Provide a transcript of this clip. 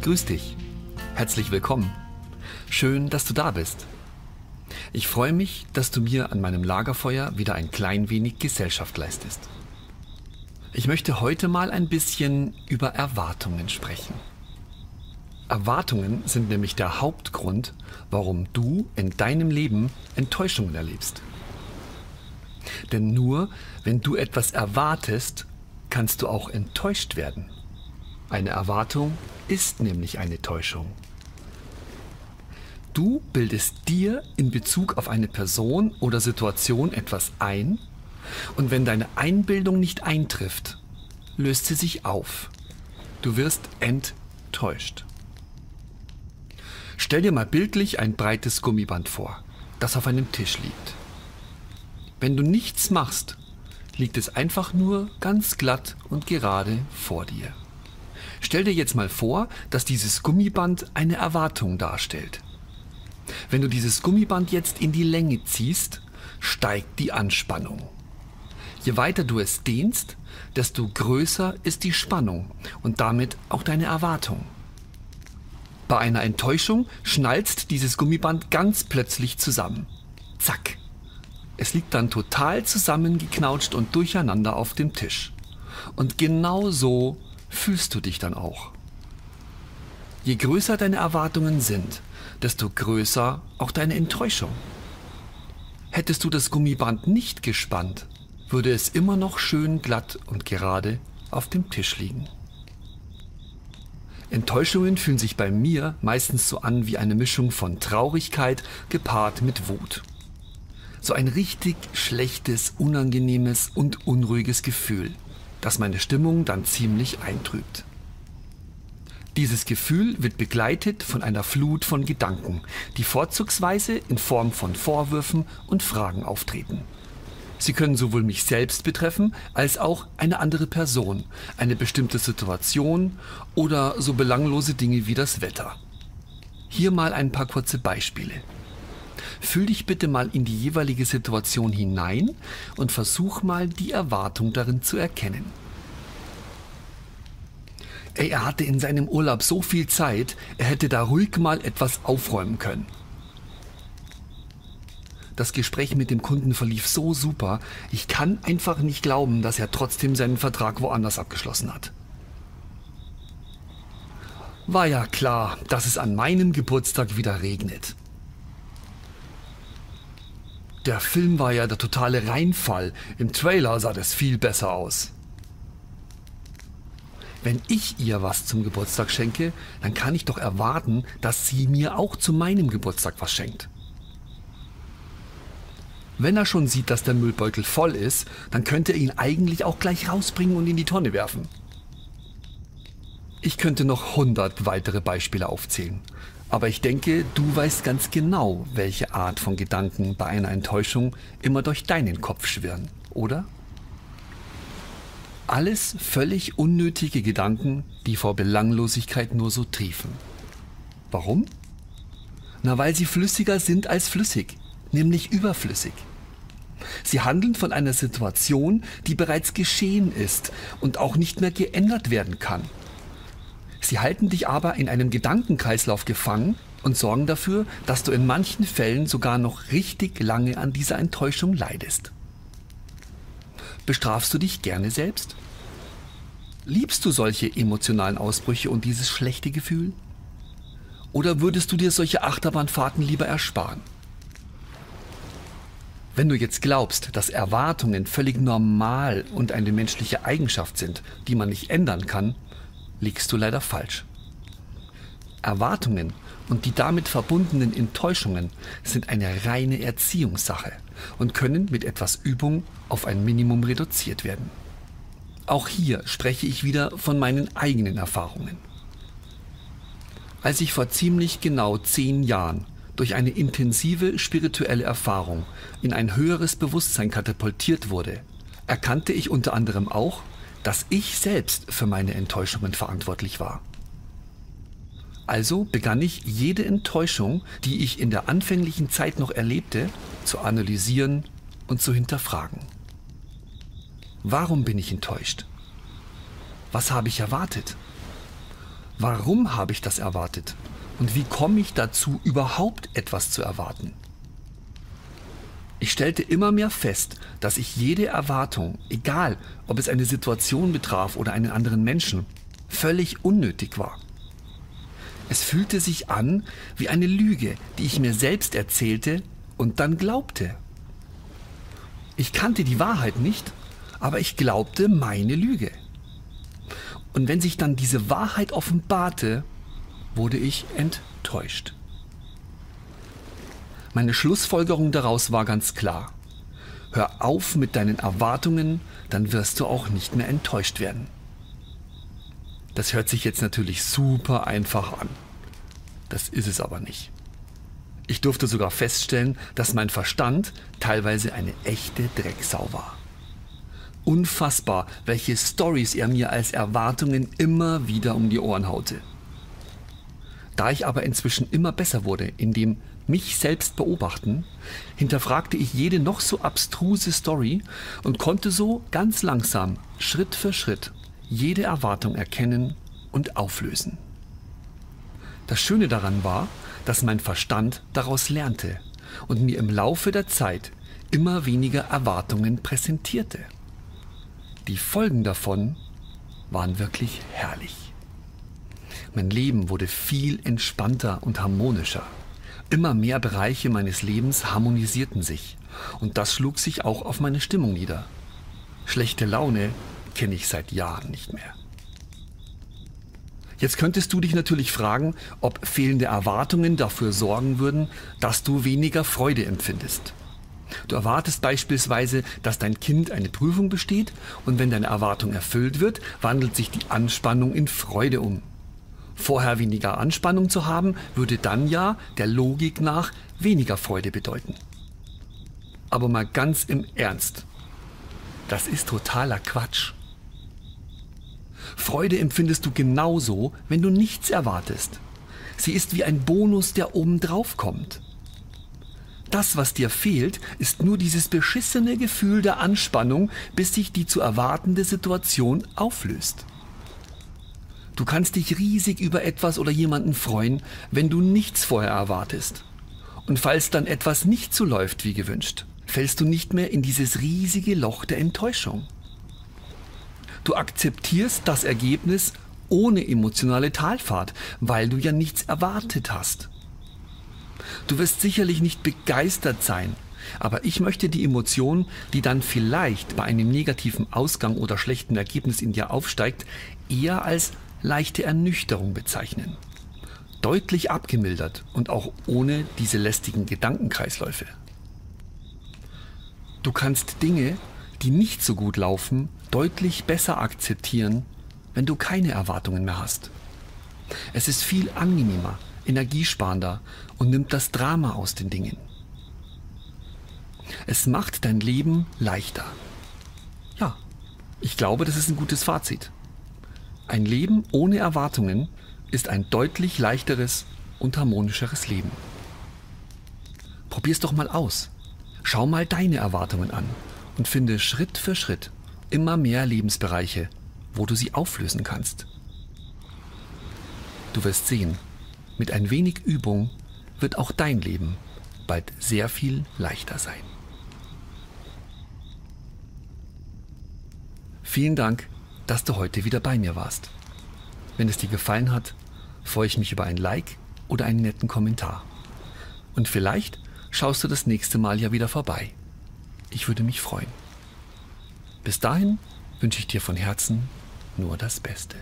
Grüß dich. Herzlich willkommen. Schön, dass du da bist. Ich freue mich, dass du mir an meinem Lagerfeuer wieder ein klein wenig Gesellschaft leistest. Ich möchte heute mal ein bisschen über Erwartungen sprechen. Erwartungen sind nämlich der Hauptgrund, warum du in deinem Leben Enttäuschungen erlebst. Denn nur wenn du etwas erwartest, kannst du auch enttäuscht werden. Eine Erwartung ist nämlich eine Täuschung. Du bildest dir in Bezug auf eine Person oder Situation etwas ein, und wenn deine Einbildung nicht eintrifft, löst sie sich auf. Du wirst enttäuscht. Stell dir mal bildlich ein breites Gummiband vor, das auf einem Tisch liegt. Wenn du nichts machst, liegt es einfach nur ganz glatt und gerade vor dir. Stell dir jetzt mal vor, dass dieses Gummiband eine Erwartung darstellt. Wenn du dieses Gummiband jetzt in die Länge ziehst, steigt die Anspannung. Je weiter du es dehnst, desto größer ist die Spannung und damit auch deine Erwartung. Bei einer Enttäuschung schnalzt dieses Gummiband ganz plötzlich zusammen. Zack! Es liegt dann total zusammengeknautscht und durcheinander auf dem Tisch. Und genau so fühlst du dich dann auch. Je größer deine Erwartungen sind, desto größer auch deine Enttäuschung. Hättest du das Gummiband nicht gespannt, würde es immer noch schön glatt und gerade auf dem Tisch liegen. Enttäuschungen fühlen sich bei mir meistens so an wie eine Mischung von Traurigkeit gepaart mit Wut. So ein richtig schlechtes, unangenehmes und unruhiges Gefühl, das meine Stimmung dann ziemlich eintrübt. Dieses Gefühl wird begleitet von einer Flut von Gedanken, die vorzugsweise in Form von Vorwürfen und Fragen auftreten. Sie können sowohl mich selbst betreffen, als auch eine andere Person, eine bestimmte Situation oder so belanglose Dinge wie das Wetter. Hier mal ein paar kurze Beispiele. Fühl dich bitte mal in die jeweilige Situation hinein und versuch mal, die Erwartung darin zu erkennen. Er hatte in seinem Urlaub so viel Zeit, er hätte da ruhig mal etwas aufräumen können. Das Gespräch mit dem Kunden verlief so super, ich kann einfach nicht glauben, dass er trotzdem seinen Vertrag woanders abgeschlossen hat. War ja klar, dass es an meinem Geburtstag wieder regnet. Der Film war ja der totale Reinfall, im Trailer sah das viel besser aus. Wenn ich ihr was zum Geburtstag schenke, dann kann ich doch erwarten, dass sie mir auch zu meinem Geburtstag was schenkt. Wenn er schon sieht, dass der Müllbeutel voll ist, dann könnte er ihn eigentlich auch gleich rausbringen und in die Tonne werfen. Ich könnte noch 100 weitere Beispiele aufzählen. Aber ich denke, du weißt ganz genau, welche Art von Gedanken bei einer Enttäuschung immer durch deinen Kopf schwirren, oder? Alles völlig unnötige Gedanken, die vor Belanglosigkeit nur so triefen. Warum? Na, weil sie flüssiger sind als flüssig, nämlich überflüssig. Sie handeln von einer Situation, die bereits geschehen ist und auch nicht mehr geändert werden kann. Sie halten dich aber in einem Gedankenkreislauf gefangen und sorgen dafür, dass du in manchen Fällen sogar noch richtig lange an dieser Enttäuschung leidest. Bestrafst du dich gerne selbst? Liebst du solche emotionalen Ausbrüche und dieses schlechte Gefühl? Oder würdest du dir solche Achterbahnfahrten lieber ersparen? Wenn du jetzt glaubst, dass Erwartungen völlig normal und eine menschliche Eigenschaft sind, die man nicht ändern kann, liegst du leider falsch. Erwartungen und die damit verbundenen Enttäuschungen sind eine reine Erziehungssache und können mit etwas Übung auf ein Minimum reduziert werden. Auch hier spreche ich wieder von meinen eigenen Erfahrungen. Als ich vor ziemlich genau 10 Jahren durch eine intensive spirituelle Erfahrung in ein höheres Bewusstsein katapultiert wurde, erkannte ich unter anderem auch, dass ich selbst für meine Enttäuschungen verantwortlich war. Also begann ich, jede Enttäuschung, die ich in der anfänglichen Zeit noch erlebte, zu analysieren und zu hinterfragen. Warum bin ich enttäuscht? Was habe ich erwartet? Warum habe ich das erwartet? Und wie komme ich dazu, überhaupt etwas zu erwarten? Ich stellte immer mehr fest, dass ich jede Erwartung, egal ob es eine Situation betraf oder einen anderen Menschen, völlig unnötig war. Es fühlte sich an wie eine Lüge, die ich mir selbst erzählte und dann glaubte. Ich kannte die Wahrheit nicht, aber ich glaubte meine Lüge. Und wenn sich dann diese Wahrheit offenbarte, wurde ich enttäuscht. Meine Schlussfolgerung daraus war ganz klar. Hör auf mit deinen Erwartungen, dann wirst du auch nicht mehr enttäuscht werden. Das hört sich jetzt natürlich super einfach an. Das ist es aber nicht. Ich durfte sogar feststellen, dass mein Verstand teilweise eine echte Drecksau war. Unfassbar, welche Storys er mir als Erwartungen immer wieder um die Ohren haute. Da ich aber inzwischen immer besser wurde, in dem mich selbst beobachten, hinterfragte ich jede noch so abstruse Story und konnte so ganz langsam, Schritt für Schritt, jede Erwartung erkennen und auflösen. Das Schöne daran war, dass mein Verstand daraus lernte und mir im Laufe der Zeit immer weniger Erwartungen präsentierte. Die Folgen davon waren wirklich herrlich. Mein Leben wurde viel entspannter und harmonischer. Immer mehr Bereiche meines Lebens harmonisierten sich und das schlug sich auch auf meine Stimmung nieder. Schlechte Laune kenne ich seit Jahren nicht mehr. Jetzt könntest du dich natürlich fragen, ob fehlende Erwartungen dafür sorgen würden, dass du weniger Freude empfindest. Du erwartest beispielsweise, dass dein Kind eine Prüfung besteht und wenn deine Erwartung erfüllt wird, wandelt sich die Anspannung in Freude um. Vorher weniger Anspannung zu haben, würde dann ja der Logik nach weniger Freude bedeuten. Aber mal ganz im Ernst, das ist totaler Quatsch. Freude empfindest du genauso, wenn du nichts erwartest. Sie ist wie ein Bonus, der obendrauf kommt. Das, was dir fehlt, ist nur dieses beschissene Gefühl der Anspannung, bis sich die zu erwartende Situation auflöst. Du kannst dich riesig über etwas oder jemanden freuen, wenn du nichts vorher erwartest. Und falls dann etwas nicht so läuft wie gewünscht, fällst du nicht mehr in dieses riesige Loch der Enttäuschung. Du akzeptierst das Ergebnis ohne emotionale Talfahrt, weil du ja nichts erwartet hast. Du wirst sicherlich nicht begeistert sein, aber ich möchte die Emotion, die dann vielleicht bei einem negativen Ausgang oder schlechten Ergebnis in dir aufsteigt, eher als leichte Ernüchterung bezeichnen. Deutlich abgemildert und auch ohne diese lästigen Gedankenkreisläufe. Du kannst Dinge, die nicht so gut laufen, deutlich besser akzeptieren, wenn du keine Erwartungen mehr hast. Es ist viel angenehmer, energiesparender und nimmt das Drama aus den Dingen. Es macht dein Leben leichter. Ja, ich glaube, das ist ein gutes Fazit. Ein Leben ohne Erwartungen ist ein deutlich leichteres und harmonischeres Leben. Probier's doch mal aus. Schau mal deine Erwartungen an und finde Schritt für Schritt immer mehr Lebensbereiche, wo du sie auflösen kannst. Du wirst sehen, mit ein wenig Übung wird auch dein Leben bald sehr viel leichter sein. Vielen Dank, dass du heute wieder bei mir warst. Wenn es dir gefallen hat, freue ich mich über ein Like oder einen netten Kommentar. Und vielleicht schaust du das nächste Mal ja wieder vorbei. Ich würde mich freuen. Bis dahin wünsche ich dir von Herzen nur das Beste.